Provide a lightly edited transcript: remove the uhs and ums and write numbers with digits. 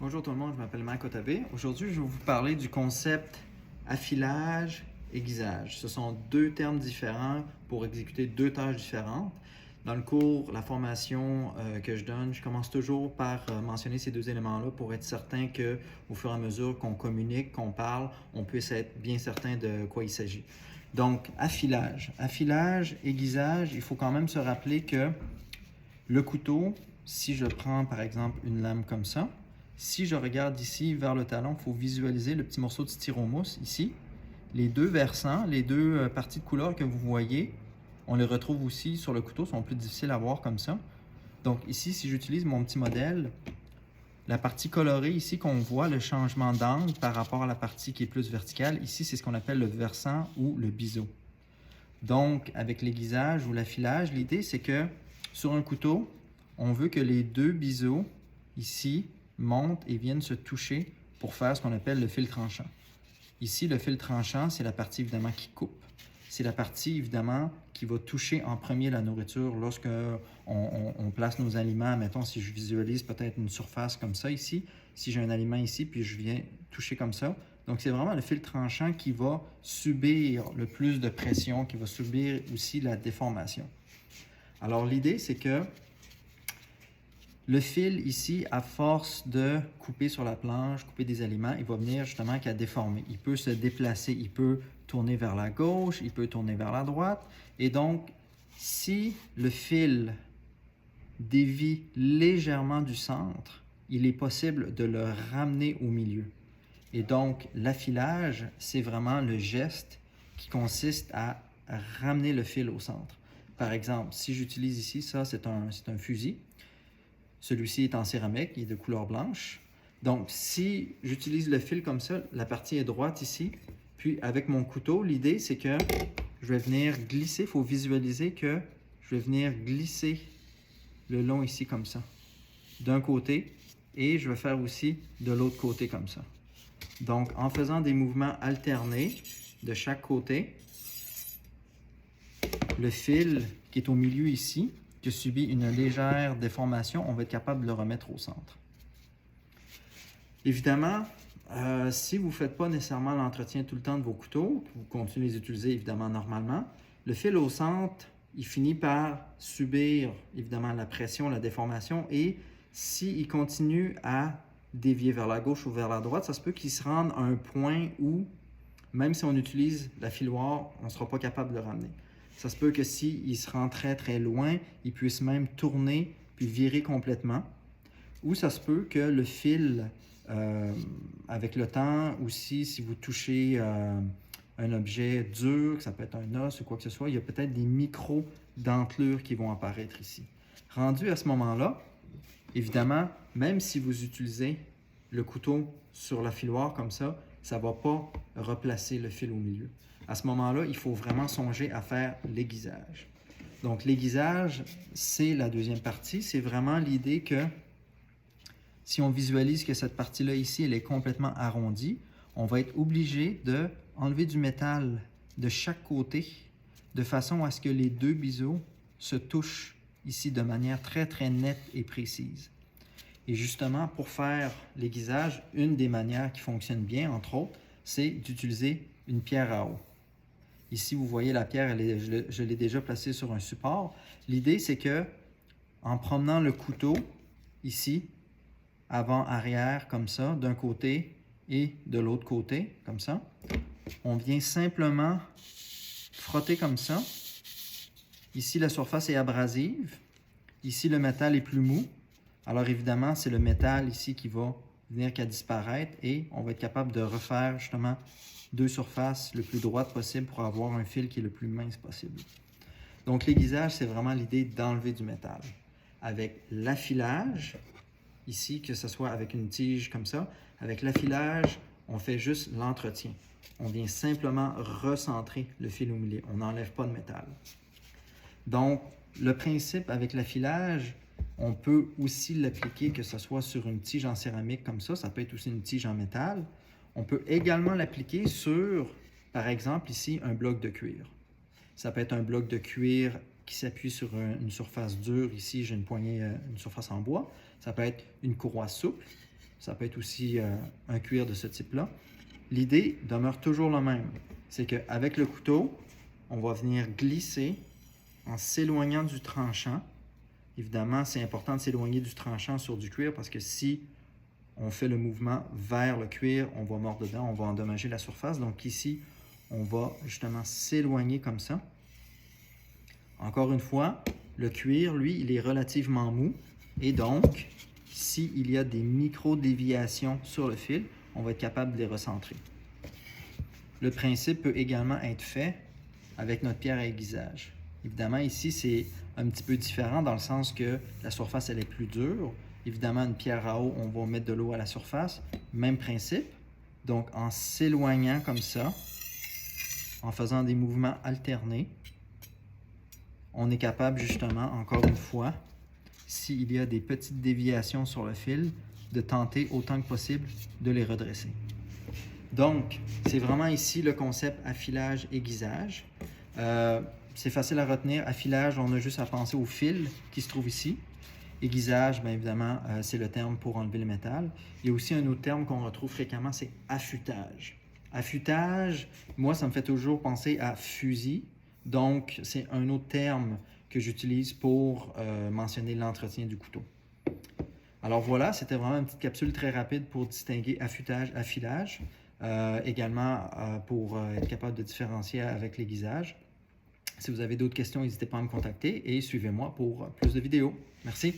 Bonjour tout le monde, je m'appelle Mike Otabé. Aujourd'hui, je vais vous parler du concept affilage, aiguisage. Ce sont deux termes différents pour exécuter deux tâches différentes. Dans le cours, la formation que je donne, je commence toujours par mentionner ces deux éléments-là pour être certain qu'au fur et à mesure qu'on communique, qu'on parle, on puisse être bien certain de quoi il s'agit. Donc, affilage. Affilage, aiguisage, il faut quand même se rappeler que le couteau, si je prends par exemple une lame comme ça, si je regarde ici vers le talon, il faut visualiser le petit morceau de styromousse ici. Les deux versants, les deux parties de couleur que vous voyez, on les retrouve aussi sur le couteau, sont plus difficiles à voir comme ça. Donc ici, si j'utilise mon petit modèle, la partie colorée ici qu'on voit, le changement d'angle par rapport à la partie qui est plus verticale, ici c'est ce qu'on appelle le versant ou le biseau. Donc avec l'aiguisage ou l'affilage, l'idée c'est que sur un couteau, on veut que les deux biseaux ici montent et viennent se toucher pour faire ce qu'on appelle le fil tranchant. Ici, le fil tranchant, c'est la partie évidemment qui coupe. C'est la partie évidemment qui va toucher en premier la nourriture lorsque on place nos aliments. Mettons, si je visualise peut-être une surface comme ça ici, si j'ai un aliment ici, puis je viens toucher comme ça. Donc, c'est vraiment le fil tranchant qui va subir le plus de pression, qui va subir aussi la déformation. Alors, l'idée, c'est que le fil ici, à force de couper sur la planche, couper des aliments, il va venir justement qu'à déformer. Il peut se déplacer, il peut tourner vers la gauche, il peut tourner vers la droite. Et donc, si le fil dévie légèrement du centre, il est possible de le ramener au milieu. Et donc, l'affilage, c'est vraiment le geste qui consiste à ramener le fil au centre. Par exemple, si j'utilise ici, ça c'est un fusil. Celui-ci est en céramique, il est de couleur blanche. Donc, si j'utilise le fil comme ça, la partie est droite ici. Puis, avec mon couteau, l'idée, c'est que je vais venir glisser. Il faut visualiser que je vais venir glisser le long ici comme ça, d'un côté. Et je vais faire aussi de l'autre côté comme ça. Donc, en faisant des mouvements alternés de chaque côté, le fil qui est au milieu ici, qui a subi une légère déformation, on va être capable de le remettre au centre. Évidemment, si vous ne faites pas nécessairement l'entretien tout le temps de vos couteaux, vous continuez de les utiliser évidemment normalement, le fil au centre, il finit par subir évidemment la pression, la déformation, et s'il continue à dévier vers la gauche ou vers la droite, ça se peut qu'il se rende à un point où, même si on utilise la filoire, on ne sera pas capable de le ramener. Ça se peut que s'il se rend très très loin, il puisse même tourner puis virer complètement. Ou ça se peut que le fil, avec le temps aussi, si vous touchez un objet dur, ça peut être un os ou quoi que ce soit, il y a peut-être des micro-dentelures qui vont apparaître ici. Rendu à ce moment-là, évidemment, même si vous utilisez le couteau sur la filoire comme ça ne va pas replacer le fil au milieu. À ce moment-là, il faut vraiment songer à faire l'aiguisage. Donc, l'aiguisage, c'est la deuxième partie. C'est vraiment l'idée que si on visualise que cette partie-là ici, elle est complètement arrondie, on va être obligé d'enlever du métal de chaque côté de façon à ce que les deux biseaux se touchent ici de manière très, très nette et précise. Et justement, pour faire l'aiguisage, une des manières qui fonctionne bien, entre autres, c'est d'utiliser une pierre à eau. Ici, vous voyez la pierre, je l'ai déjà placée sur un support. L'idée, c'est que en promenant le couteau, ici, avant, arrière, comme ça, d'un côté et de l'autre côté, comme ça, on vient simplement frotter comme ça. Ici, la surface est abrasive. Ici, le métal est plus mou. Alors évidemment, c'est le métal ici qui va venir qu'à disparaître et on va être capable de refaire justement deux surfaces le plus droites possible pour avoir un fil qui est le plus mince possible. Donc l'aiguisage, c'est vraiment l'idée d'enlever du métal. Avec l'affilage, ici, que ce soit avec une tige comme ça, avec l'affilage, on fait juste l'entretien. On vient simplement recentrer le fil au milieu. On n'enlève pas de métal. Donc, le principe avec l'affilage, on peut aussi l'appliquer que ce soit sur une tige en céramique comme ça peut être aussi une tige en métal. On peut également l'appliquer sur, par exemple ici, un bloc de cuir. Ça peut être un bloc de cuir qui s'appuie sur une surface dure. Ici, j'ai une surface en bois. Ça peut être une courroie souple. Ça peut être aussi un cuir de ce type-là. L'idée demeure toujours la même. C'est qu'avec le couteau, on va venir glisser en s'éloignant du tranchant. Évidemment, c'est important de s'éloigner du tranchant sur du cuir parce que si on fait le mouvement vers le cuir, on va mordre dedans, on va endommager la surface. Donc ici, on va justement s'éloigner comme ça. Encore une fois, le cuir, lui, il est relativement mou. Et donc, s'il y a des micro-déviations sur le fil, on va être capable de les recentrer. Le principe peut également être fait avec notre pierre à aiguisage. Évidemment, ici, c'est un petit peu différent dans le sens que la surface, elle est plus dure. Évidemment, une pierre à eau, on va mettre de l'eau à la surface. Même principe. Donc, en s'éloignant comme ça, en faisant des mouvements alternés, on est capable justement, encore une fois, s'il y a des petites déviations sur le fil, de tenter autant que possible de les redresser. Donc, c'est vraiment ici le concept affilage-aiguisage. C'est facile à retenir. Affilage, on a juste à penser au fil qui se trouve ici. Aiguisage, bien évidemment, c'est le terme pour enlever le métal. Il y a aussi un autre terme qu'on retrouve fréquemment, c'est affûtage. Affûtage, moi, ça me fait toujours penser à fusil. Donc, c'est un autre terme que j'utilise pour mentionner l'entretien du couteau. Alors voilà, c'était vraiment une petite capsule très rapide pour distinguer affûtage, affilage. Également pour être capable de différencier avec l'aiguisage. Si vous avez d'autres questions, n'hésitez pas à me contacter et suivez-moi pour plus de vidéos. Merci.